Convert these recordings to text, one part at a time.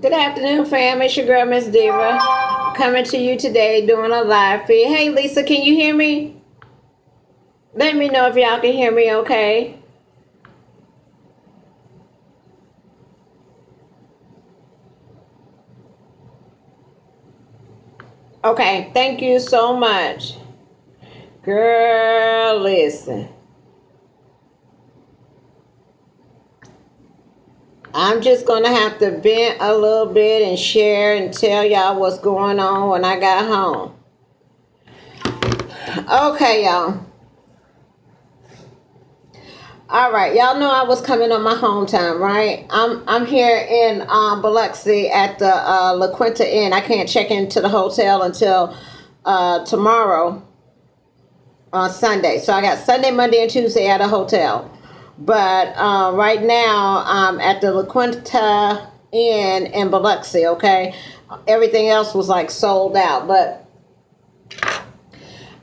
Good afternoon, fam. It's your girl, Miss Diva, coming to you today doing a live feed. Hey, Lisa, can you hear me? Let me know if y'all can hear me okay. Okay, thank you so much. Girl, listen. I'm just going to have to vent a little bit and share and tell y'all what's going on when I got home. Okay, y'all. All right, y'all know I was coming on my hometown, right? I'm here in Biloxi at the La Quinta Inn. I can't check into the hotel until tomorrow on Sunday. So I got Sunday, Monday, and Tuesday at a hotel. But right now I'm at the La Quinta Inn in Biloxi. Okay, everything else was like sold out, but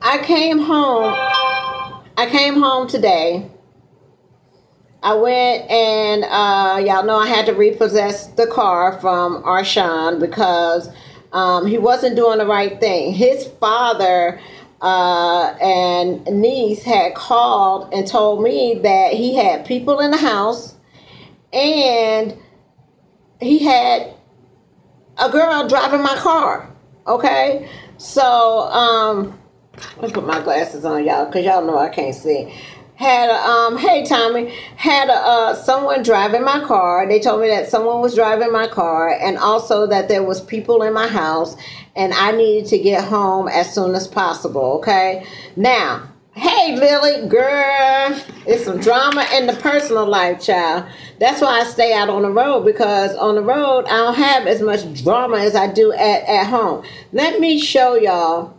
I came home. I came home today. I went and y'all know I had to repossess the car from Arshawn because he wasn't doing the right thing. His father and niece had called and told me that he had people in the house and he had a girl driving my car. Okay, so let me put my glasses on, y'all, because y'all know I can't see. Had a, hey Tommy, had a, someone driving my car. They told me that someone was driving my car and also that there was people in my house and I needed to get home as soon as possible, okay? Now, hey Lily, girl, it's some drama in the personal life, child. That's why I stay out on the road, because on the road I don't have as much drama as I do at home. Let me show y'all.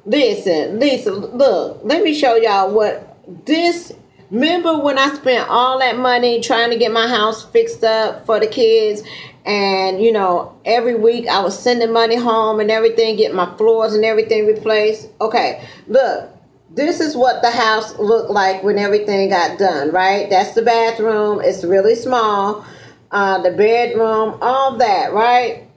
Listen, look, let me show y'all what this. Remember when I spent all that money trying to get my house fixed up for the kids, and you know, every week I was sending money home and everything, getting my floors and everything replaced. Okay, look, this is what the house looked like when everything got done, right? That's the bathroom. It's really small. The bedroom, all that, right?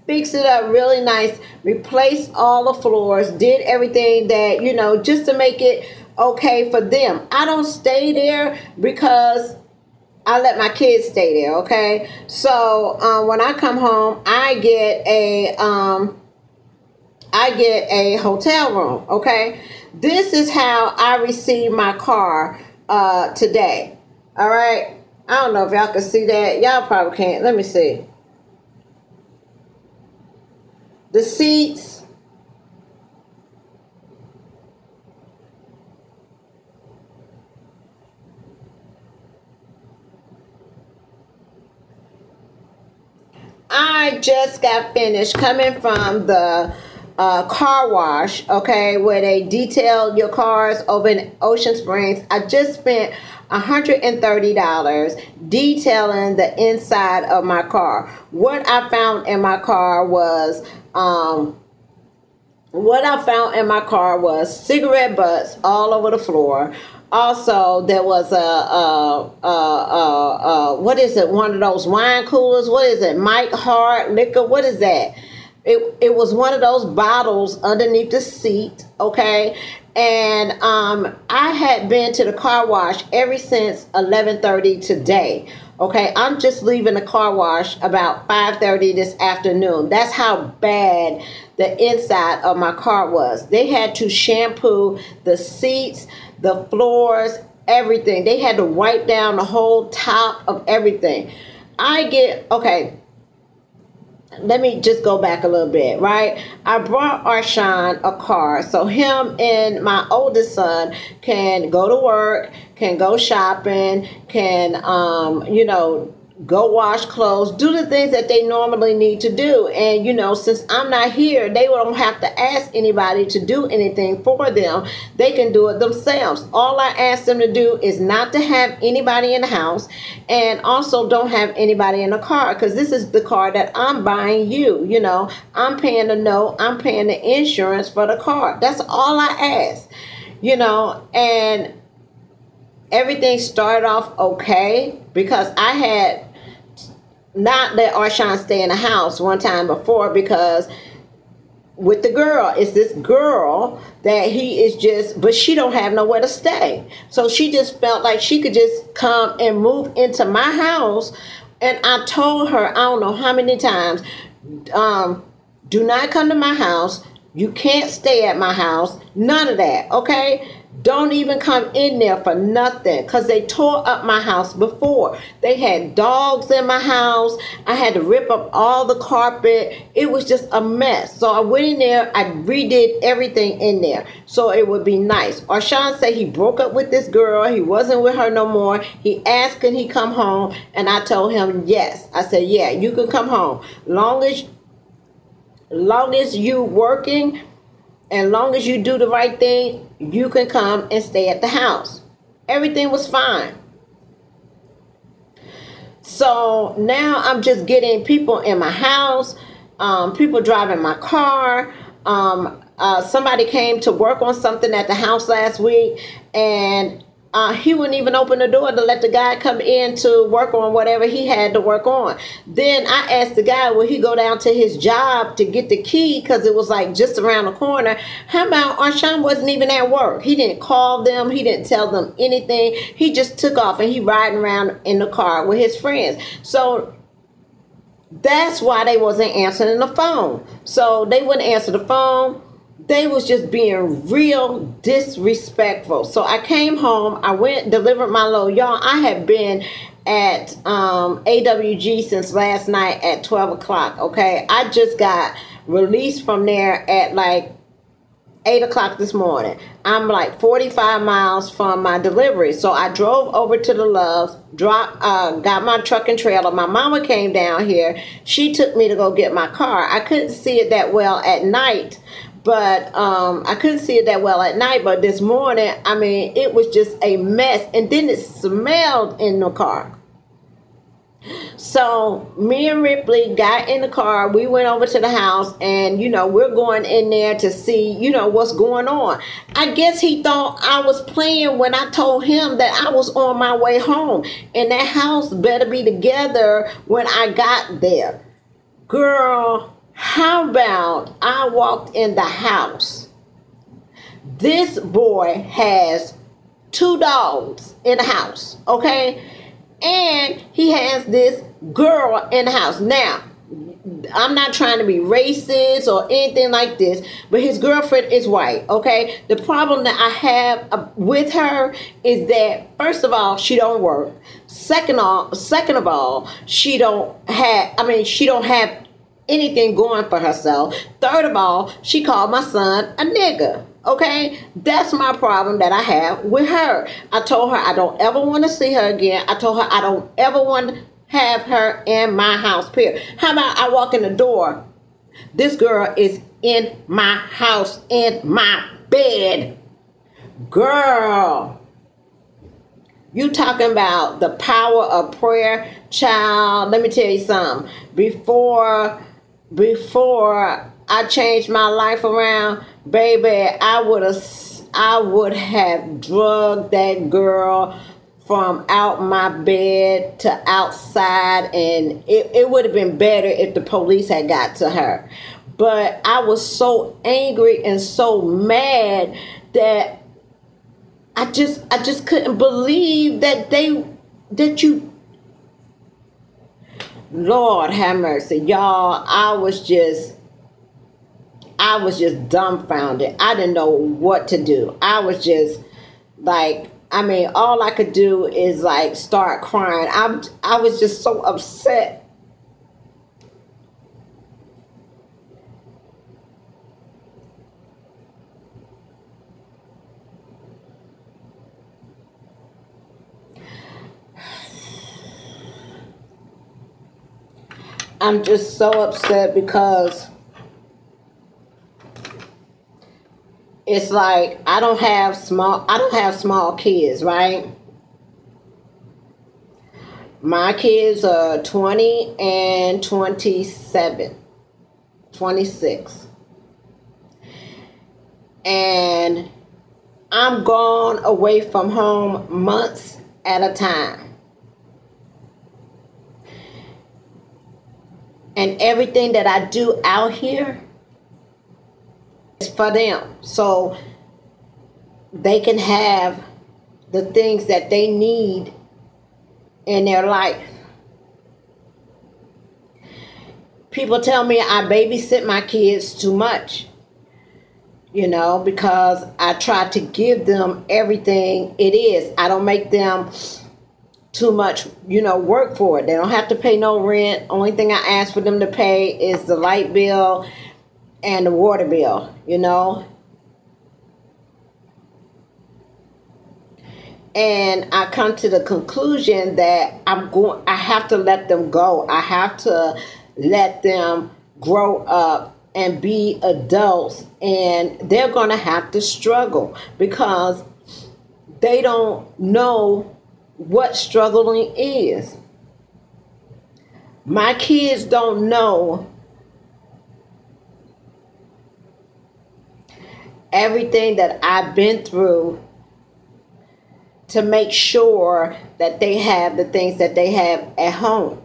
Fix it up really nice, replace all the floors, did everything that, you know, just to make it okay for them. I don't stay there because I let my kids stay there, okay? So when I come home, I get a hotel room, okay? This is how I received my car today, all right? I don't know if y'all can see that. Y'all probably can't. Let me see. The seats, I just got finished coming from the car wash, okay, where they detail your cars over in Ocean Springs. I just spent $130 detailing the inside of my car. What I found in my car was cigarette butts all over the floor. Also, there was what is it? One of those wine coolers. What is it? Mike Hard liquor. What is that? It was one of those bottles underneath the seat. Okay, and I had been to the car wash ever since 11:30 today. Okay, I'm just leaving the car wash about 5:30 this afternoon. That's how bad the inside of my car was. They had to shampoo the seats, the floors, everything. They had to wipe down the whole top of everything. Okay, let me just go back a little bit, right? I brought Arshawn a car so him and my oldest son can go to work, can go shopping, can, you know, go wash clothes, do the things that they normally need to do. And, you know, since I'm not here, they don't have to ask anybody to do anything for them. They can do it themselves. All I ask them to do is not to have anybody in the house, and also don't have anybody in the car, because this is the car that I'm buying you. You know, I'm paying the note, I'm paying the insurance for the car. That's all I ask, you know. And everything started off okay because I had not let Arshawn stay in the house one time before, because with the girl, it's this girl that he is just, but she don't have nowhere to stay. So she just felt like she could just come and move into my house. And I told her, I don't know how many times, do not come to my house. You can't stay at my house. None of that, okay? Don't even come in there for nothing, because they tore up my house before. They had dogs in my house. I had to rip up all the carpet. It was just a mess. So I went in there. I redid everything in there so it would be nice. Arshawn said he broke up with this girl. He wasn't with her no more. He asked, can he come home? And I told him yes. I said, yeah, you can come home. Long as you working, and long as you do the right thing, you can come and stay at the house. Everything was fine. So now I'm just getting people in my house, people driving my car. Somebody came to work on something at the house last week, and he wouldn't even open the door to let the guy come in to work on whatever he had to work on. Then I asked the guy, will he go down to his job to get the key, because it was like just around the corner. How about Arshawn wasn't even at work? He didn't call them. He didn't tell them anything. He just took off, and he riding around in the car with his friends. So that's why they wasn't answering the phone. So they wouldn't answer the phone. They was just being real disrespectful. So I came home. I went, delivered my load. Y'all, I had been at AWG since last night at 12 o'clock, okay? I just got released from there at like 8 o'clock this morning. I'm like 45 miles from my delivery. So I drove over to the Loves, got my truck and trailer. My mama came down here. She took me to go get my car. I couldn't see it that well at night. But but this morning, I mean, it was just a mess. And then it smelled in the car. So me and Ripley got in the car. We went over to the house, and, you know, we're going in there to see, you know, what's going on. I guess he thought I was playing when I told him that I was on my way home, and that house better be together when I got there. Girl, how about I walked in the house? This boy has 2 dogs in the house, okay? And he has this girl in the house. Now, I'm not trying to be racist or anything like this, but his girlfriend is white, okay? The problem that I have with her is that, first of all, she don't work. Second of all, she don't have anything going for herself. Third of all, she called my son a nigger. Okay, that's my problem that I have with her. I told her I don't ever want to see her again. I told her I don't ever want to have her in my house, period. How about I walk in the door? This girl is in my house, in my bed. Girl, you talking about the power of prayer, child. Let me tell you something. Before I changed my life around, baby, I would have drugged that girl from out my bed to outside, and it would have been better if the police had got to her. But I was so angry and so mad that I just couldn't believe that you, Lord have mercy, y'all. I was just dumbfounded. I didn't know what to do. I was just like, I mean, all I could do is like start crying. I was just so upset. I'm just so upset because it's like I don't have small kids, right? My kids are 20 and 27, 26. And I'm gone away from home months at a time. And everything that I do out here is for them. So they can have the things that they need in their life. People tell me I babysit my kids too much, because I try to give them everything it is. I don't make them too much, work for it. They don't have to pay no rent. Only thing I ask for them to pay is the light bill and the water bill, And I come to the conclusion that I have to let them go. I have to let them grow up and be adults, and they're going to have to struggle because they don't know what struggling is. My kids don't know everything that I've been through to make sure that they have the things that they have at home.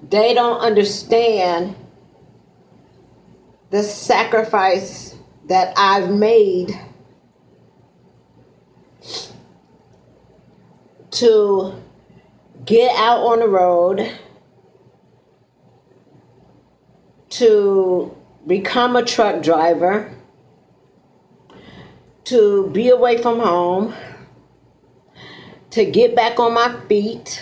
They don't understand the sacrifice that I've made to get out on the road, to become a truck driver, to be away from home, to get back on my feet.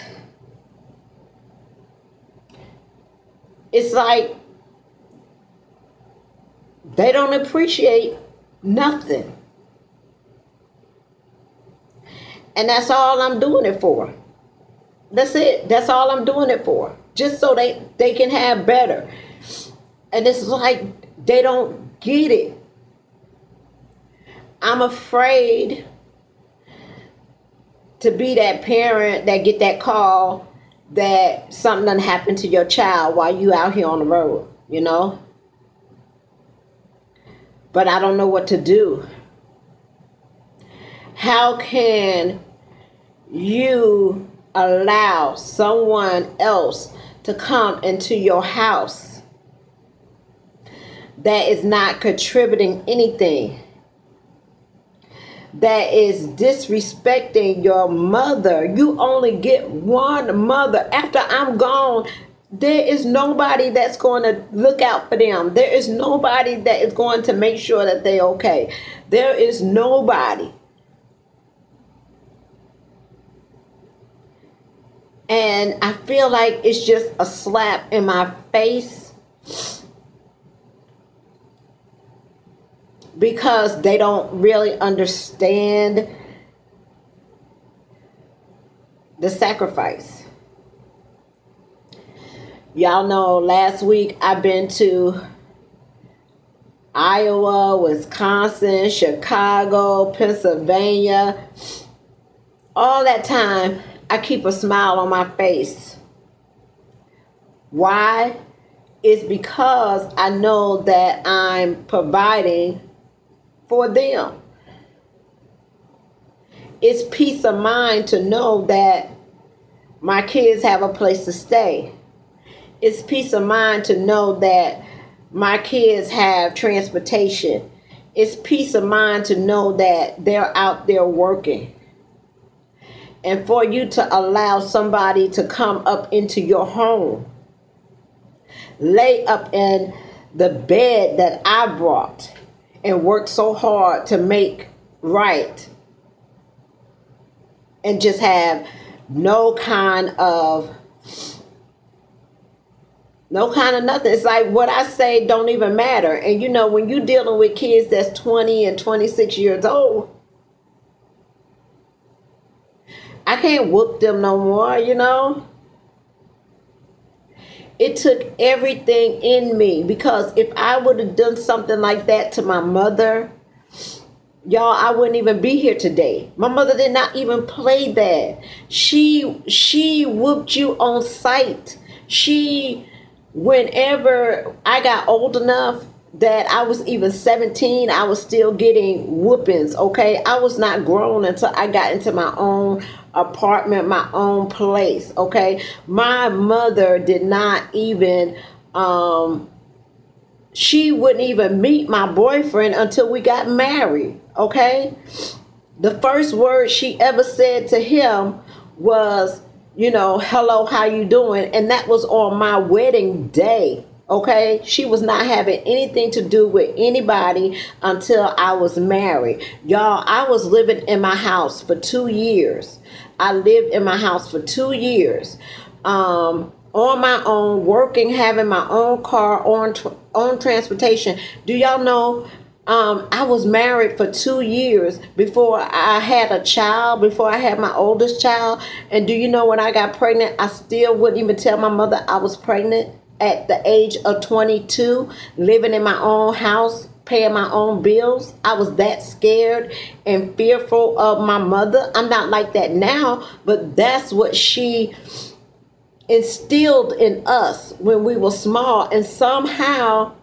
It's like they don't appreciate nothing. And that's all I'm doing it for. That's it. That's all I'm doing it for. Just so they can have better. And it's like they don't get it. I'm afraid to be that parent that get that call that something done happened to your child while you out here on the road, But I don't know what to do. How can you allow someone else to come into your house that is not contributing anything, that is disrespecting your mother? You only get one mother. After I'm gone, there is nobody that's going to look out for them. There is nobody that is going to make sure that they're okay. There is nobody. And I feel like it's just a slap in my face because they don't really understand the sacrifice. Y'all know last week I've been to Iowa, Wisconsin, Chicago, Pennsylvania. All that time, I keep a smile on my face. Why? It's because I know that I'm providing for them. It's peace of mind to know that my kids have a place to stay. It's peace of mind to know that my kids have transportation. It's peace of mind to know that they're out there working. And for you to allow somebody to come up into your home, lay up in the bed that I brought and worked so hard to make right, and just have no kind of nothing. It's like what I say don't even matter. And when you're dealing with kids that's 20 and 26 years old, I can't whoop them no more, It took everything in me, because if I would have done something like that to my mother, y'all, I wouldn't even be here today. My mother did not even play that. She whooped you on sight. Whenever I got old enough that I was even 17, I was still getting whoopings, okay? I was not grown until I got into my own apartment, my own place, okay? My mother did not even, she wouldn't even meet my boyfriend until we got married, okay? The first word she ever said to him was, you know, hello, how you doing? And that was on my wedding day. Okay, she was not having anything to do with anybody until I was married. Y'all, I was living in my house for 2 years. I lived in my house for 2 years. On my own, working, having my own car, on transportation. Do y'all know I was married for 2 years before I had a child, before I had my oldest child. And do you know when I got pregnant, I still wouldn't even tell my mother I was pregnant at the age of 22, living in my own house, paying my own bills. I was that scared and fearful of my mother. I'm not like that now, but that's what she instilled in us when we were small. And somehow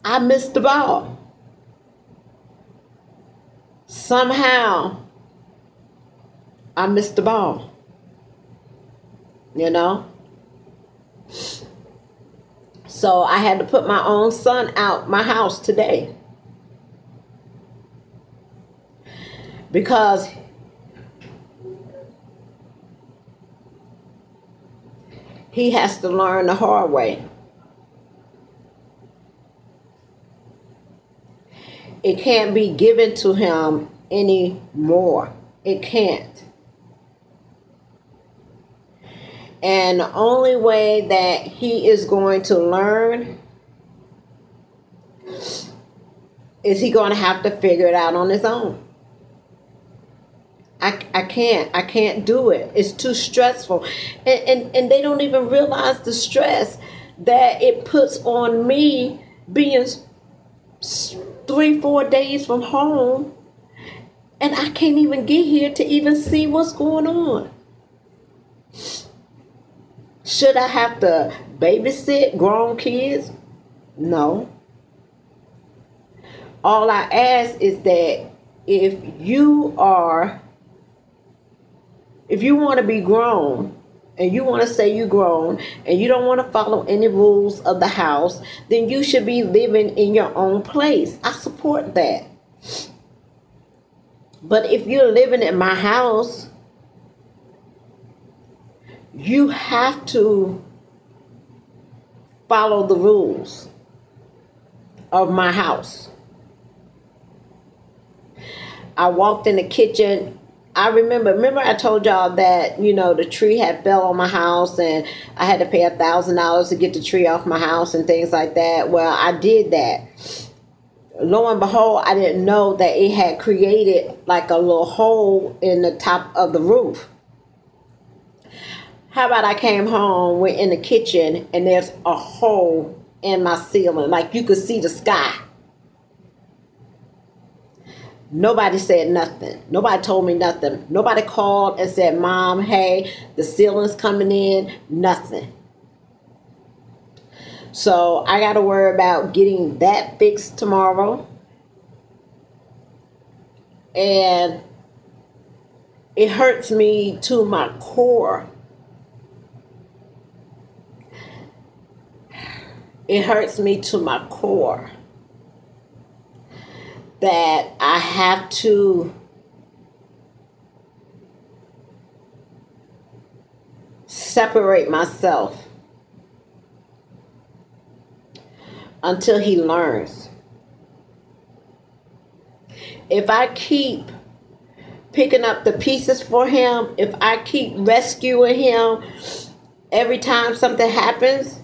I missed the ball. Somehow I missed the ball. You know? So I had to put my own son out my house today. Because he has to learn the hard way. It can't be given to him anymore. It can't. And the only way that he is going to learn is he going to have to figure it out on his own. I can't do it. It's too stressful. And they don't even realize the stress that it puts on me being 3-4 days from home. And I can't even get here to even see what's going on. Should I have to babysit grown kids? No. All I ask is that if you want to be grown and you want to say you're grown and you don't want to follow any rules of the house, then you should be living in your own place. I support that. But if you're living in my house, you have to follow the rules of my house. I walked in the kitchen. I remember I told y'all that, you know, the tree had fell on my house and I had to pay $1,000 to get the tree off my house and things like that. Well, I did that. Lo and behold, I didn't know that it had created like a little hole in the top of the roof. How about I came home, went in the kitchen, and there's a hole in my ceiling. Like you could see the sky. Nobody said nothing. Nobody told me nothing. Nobody called and said, Mom, hey, the ceiling's coming in. Nothing. So I got to worry about getting that fixed tomorrow. And it hurts me to my core. It hurts me to my core that I have to separate myself until he learns. If I keep picking up the pieces for him, if I keep rescuing him every time something happens,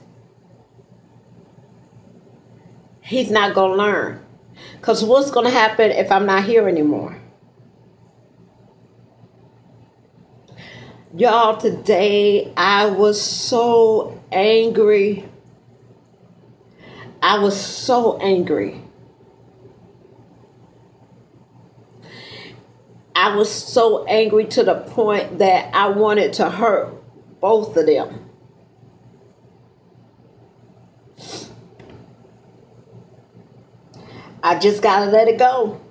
he's not going to learn. Because what's going to happen if I'm not here anymore? Y'all, today I was so angry. I was so angry. I was so angry to the point that I wanted to hurt both of them. I just gotta let it go.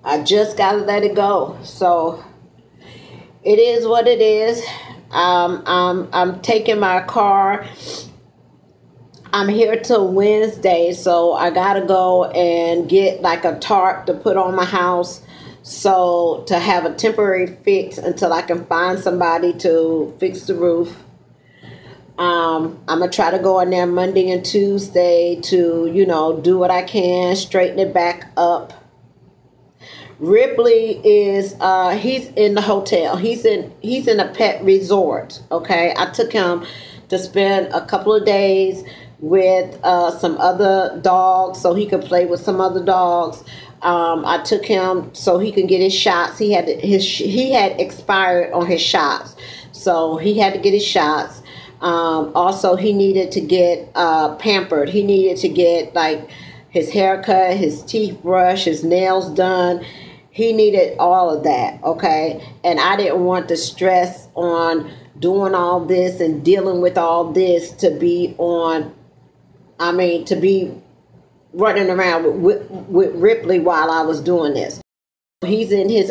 I just gotta let it go. So it is what it is. I'm taking my car. I'm here till Wednesday, so I gotta go and get like a tarp to put on my house, so to have a temporary fix until I can find somebody to fix the roof. I'm gonna try to go in there Monday and Tuesday to, do what I can, straighten it back up. Ripley is he's in the hotel. He's in a pet resort. Okay, I took him to spend a couple of days with some other dogs so he could play with some other dogs. I took him so he can get his shots. He had expired on his shots, so he had to get his shots. Also, he needed to get pampered. He needed to get like his haircut, his teeth brushed, his nails done. He needed all of that, okay? And I didn't want the stress on doing all this and dealing with all this to be running around with Ripley while I was doing this. He's in his